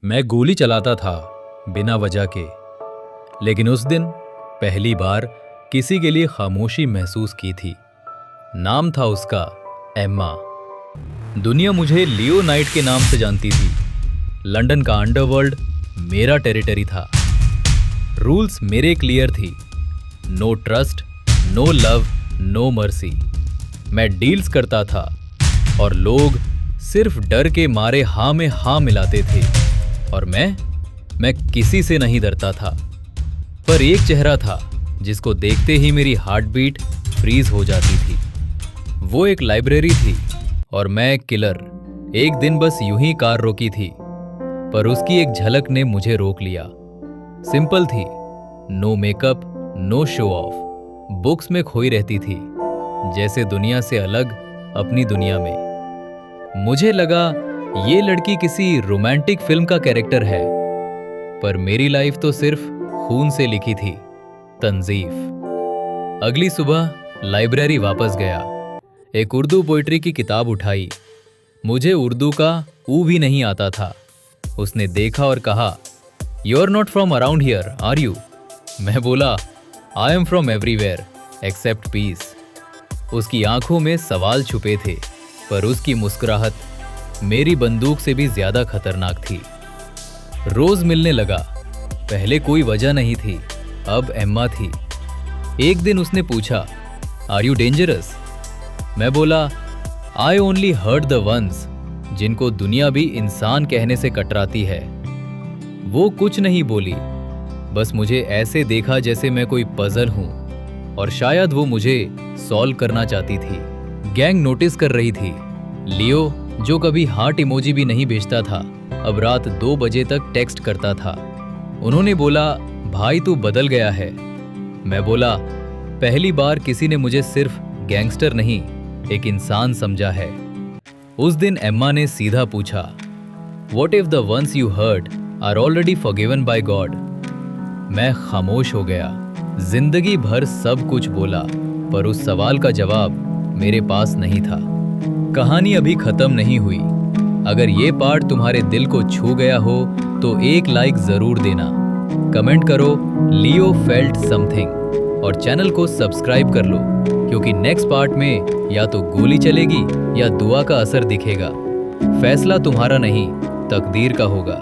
मैं गोली चलाता था बिना वजह के, लेकिन उस दिन पहली बार किसी के लिए खामोशी महसूस की थी। नाम था उसका एम्मा। दुनिया मुझे लियो नाइट के नाम से जानती थी। लंदन का अंडरवर्ल्ड मेरा टेरिटरी था। रूल्स मेरे क्लियर थी। No trust, no love, no mercy. मैं डील्स करता था और लोग सिर्फ डर के मारे हाँ में हाँ मिलाते थे, और मैं किसी से नहीं डरता था। पर एक चेहरा था जिसको देखते ही मेरी हार्ट बीट फ्रीज हो जाती थी। वो एक लाइब्रेरी थी और मैं एक किलर। एक दिन बस यूं ही कार रोकी थी, पर उसकी एक झलक ने मुझे रोक लिया। सिंपल थी, no makeup, no show off. Books में खोई रहती थी, जैसे दुनिया से अलग अपनी दुनिया में। मुझे लगा ये लड़की किसी रोमांटिक फिल्म का कैरेक्टर है, पर मेरी लाइफ तो सिर्फ खून से लिखी थी। तंजीफ। अगली सुबह लाइब्रेरी वापस गया, एक उर्दू पोइट्री की किताब उठाई। मुझे उर्दू का ऊ भी नहीं आता था। उसने देखा और कहा, you are not from around here are you? मैं बोला, I am from everywhere except peace. उसकी आंखों में सवाल छुपे थे, पर उसकी मुस्कुराहट मेरी बंदूक से भी ज्यादा खतरनाक थी। रोज मिलने लगा। पहले कोई वजह नहीं थी, अब एम्मा थी। एक दिन उसने पूछा, आर यू डेंजरस? मैं बोला, I only hurt the ones जिनको दुनिया भी इंसान कहने से कतराती है। वो कुछ नहीं बोली, बस मुझे ऐसे देखा जैसे मैं कोई पजल हूं, और शायद वो मुझे सॉल्व करना चाहती थी। गैंग नोटिस कर रही थी। लियो, जो कभी हार्ट इमोजी भी नहीं भेजता था, अब रात 2 बजे तक टेक्स्ट करता था। उन्होंने बोला, भाई तू बदल गया है। मैं बोला, पहली बार किसी ने मुझे सिर्फ गैंगस्टर नहीं, एक इंसान समझा है। उस दिन एम्मा ने सीधा पूछा, what if the ones you hurt are already forgiven by God? मैं खामोश हो गया। जिंदगी भर सब कुछ बोला, पर उस सवाल का जवाब मेरे पास नहीं था। कहानी अभी खत्म नहीं हुई। अगर ये पार्ट तुम्हारे दिल को छू गया हो तो एक लाइक जरूर देना। कमेंट करो, लियो फेल्ट समथिंग, और चैनल को सब्सक्राइब कर लो, क्योंकि नेक्स्ट पार्ट में या तो गोली चलेगी या दुआ का असर दिखेगा। फैसला तुम्हारा नहीं, तकदीर का होगा।